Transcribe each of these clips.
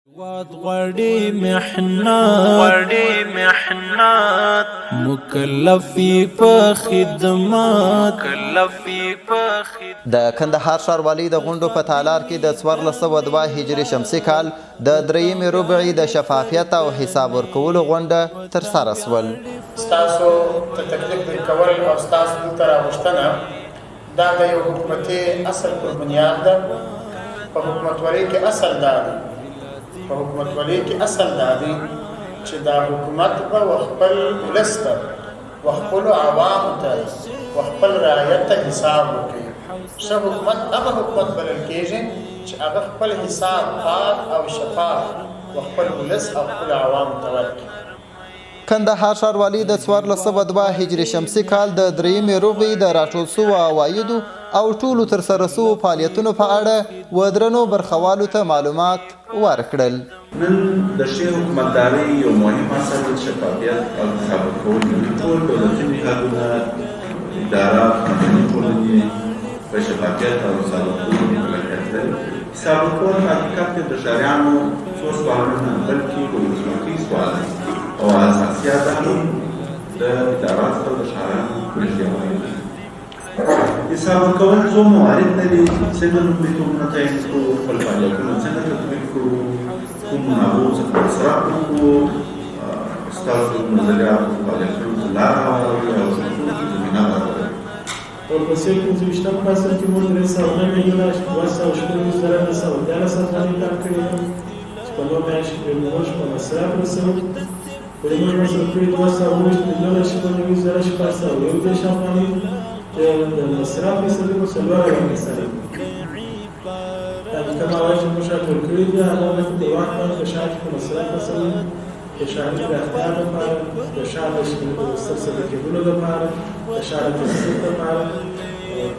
غړي محنت مکلفي په خدمت د کندهار ښاروالۍ د غونډو په تالار کې د 1402 هجري شمسي کال د درېیمې ربعې د شفافیت او حساب ورکولو غونډه ترسره شول. ستاسو ته تکلیف درکول او ستاسو دلته راوښتنه دا د یو حکومتي اصل پر بنیاد ده. په حکومتولۍ کې اصل دا دی چې دا حکومت به خپل ولس ته خپلو عوامو ته خپل رعیت ته حساب وکړي. ښه حکومت هغه حکومت بلل کېږي چې هغه خپل حساب پاک او شفاف خپل ولس او خپل عوامو ته ورکړي. کندهار ښاروالۍ د 1402 هجري شمسي کال د درېیمې ربعې د راټول شوو عوایدو او ټولو ترسره شوو فعالیتونو په اړه ودرنو برخوالو ته معلومات ورکړل. نن د ښې حکومتدارۍ یو مهم اصل شفافیت او حساب ورکول دي. ټول دولتي نهادونه، ادارات، مدني ټولنې په شفافیت او حساب ورکولو مکلفیت لري. حساب ورکول په حقیقت کې د ښاریانو څو سوالونه نه بلکې د ولسواکۍ سوال دی او اساسیات هم د اداراتو سره د ښاریانو نږدېوالی دی. حساب ورکول څو موارد لري، څنګه لومړیتوبونه تعیین کړو، خپل فعالیتونه څنګه تطبیق کړو، کوم هغو څخه مصرف وکړو، ستاسو نظریاتو فعالیتونو ته لاره هواروي او زمینه برابروي. ورپسې 25 فصل کې موږ 309 میلیونه 214,914 افغانۍ کار کړي دي چې په نوه میاشتو کې موږ په مصرف رسوو. پرې موږ مصرف کړي 219 میلیونه 9,631 افغانۍ چې د مصرف فیصدي په 4.4% کوم عواید چې موږ راټول کړي دي هغه موږ په وخت باندې د ښار کې په مصرف رسوي، د ښاري پراختیا لپاره، د ښار د سرسده کېدلو لپاره، د ښار د تصدیق لپاره.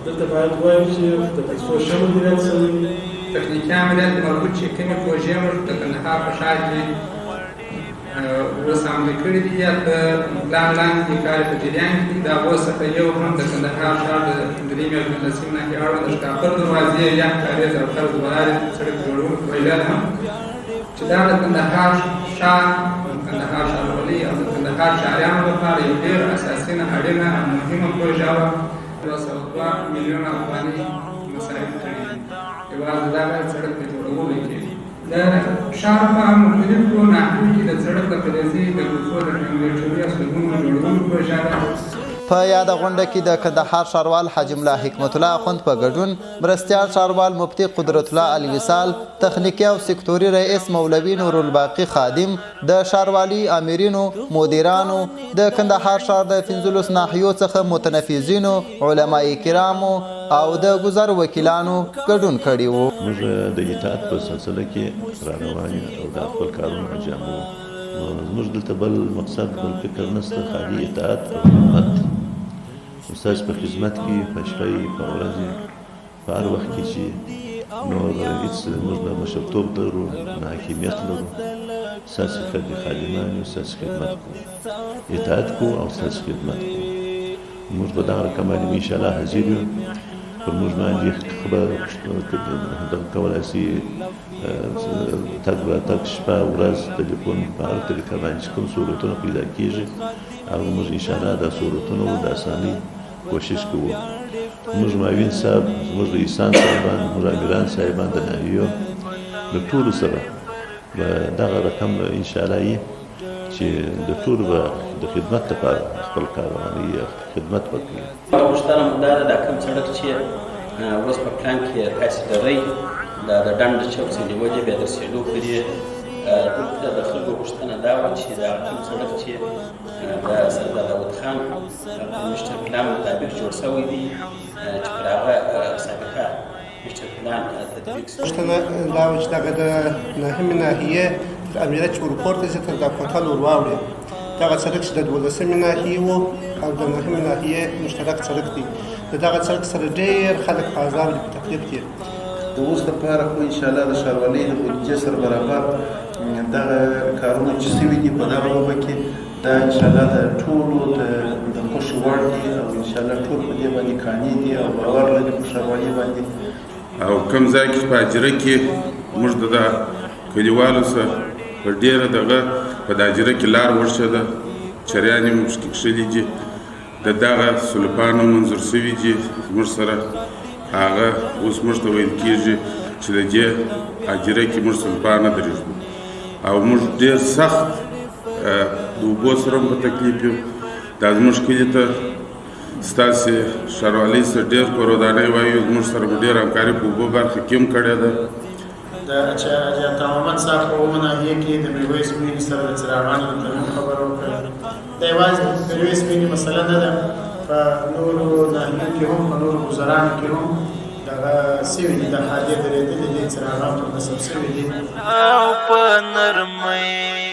دلته باید ووایم چې د پیسو ښه مدیریت شوی وي. تخنیکي عملیات مربوط چې کومې پروژې موږ د کندهار په ښار کې اوس عملي کړي دي یا په پلان لاندې کار په جریان کې دي، د هغو څخه یو هم د کندهار ښار د درېیمې او پنځلسمې ناحیې اړوند د شکافر دروازې یا کاریز او قرض ولارې سړک جوړونکو پروژه ده چې دا د کندهار ښار، کندهار ښاروالۍ او د کندهار ښاریانو لپاره یو ډېر اساسي اړینه او مهمه پروژه وه. 202 میلیونه افغانۍ مصارف کړي دي یوازې دغه سړک په جوړولو کې. د ښار په مختلفو ناحیو کې د سړک د فلزي د ګوښو د ټنګېټري او سړکونو جوړولو پروژه ده. په یاده غونډه کې د کندهار ښاروال حاج ملا حکمت الله اخوند په ګډون مرستیال ښاروال مفتي قدرت الله الوصال، تخنیکي او سکتوري رئیس مولوي نور الباقي خادم، د ښاروالي امرینو، مدیرانو، د کندهار ښار د 15 ناحیو څخه متنفذینو، علماء کرامو او د ګذر وکیلانو ګډون کړي وو. موږ د اطاعت په سلسله کې راروان یو او د خپل کارونه انجام وو. زموږ دلته بل مقصد بل فکر نشته، خالي اطاعت او خدمت. ستاسو په خدمت کې په شپه په ورځ په هر وخت کې چې نور هېڅ موږ نه مشرتوب لرو نه حاکمیت لرو، ستاسو خادمان یو، ستاسو خدمت کوو، اطاعت کوو او ستاسو خدمت کوو. موږ په دغه رقم باندې انشاءالله حاضر یو. پر موږ باندې خبره کولی شي تګ راتګ شپه ورځ ټلیفون په هر طریقه باندې چې کوم سهولتونه پیدا کېږي هغه موږ انشاءالله دا سهولتونه د اسانۍ کوشش کوو. زموږ معاون صاحب، زموږ رئیسان صاحبان، زموږ امیران صاحبان د ناحیو د ټولو سره به دغه رقم انشاءالله وي چې د ټولو به د خدمت لپاره خپل کارواني خدمت وکړي. غوښتنه مو دا ده دا کوم سړک چې اوس په پلان کې تاسې لرئ دا د ډنډ چوک څخه نیولې بیا د رسېدو پورې دلته د خلکو غوښتنه دا وه چې دا کوم سړک چې د سردار داود خان په مشتر پلان مطابق جوړ شوی دی چې پر هغه سابقه مشتر پلان تطبیق شوی. غوښتنه دا وه چې دغه د نهمې ناحیې تر امیره چې ورپورته شي تر دا کوتل ور واوړي. دغه سړک چې د 12مې ناحیې و او د 9مې ناحیې مشترک سړک دی. د دغه سړک سره ډېر خلک په عذاب دي، په تکلیف دي. د اوس لپاره خو انشاءالله د ښاروالۍ د بودیجې سره برابر دغه کارونه چې شوي دي په دغه لوبه کې دا انشاءالله د ټولو د خوښې وړ دي او انشاءالله ټول په دې باندې قانع دي او باور لري په ښاروالۍ باندې. او کوم ځای کې په اجره کې موږ د کلیوالو سره په ډېره دغه په داجره کې لار ورشه ده چریانې مو پکې کښلي دي د دغه سلوپانو منظور سوي دي زموږ سره هغه اوس موږ ته ویل کېږي چې د دې هدیره کې موږ سلوپان نه درېږدو او موږ ډېر سخت د اوبو سره هم په تکلیف یو دا زموږ کلي ته ستاسې ښاروالۍ سره ډېر په ودانۍ وایو زموږ سره مو ډېره همکاري په اوبو برخه کې هم کړې ده د عطا محمد صاحب په اومه ناحیې کې د میرویس مینې سره د څراغانو د تړون خبره وکړه دا یوازې میرویس مینې مسله نه ده په نورو ناحیو کې هم په نورو ګذرانو کې هم دغه سوي دي د حاجې درېدلې دي څراغان پر نصب سوي دي او په نرمۍ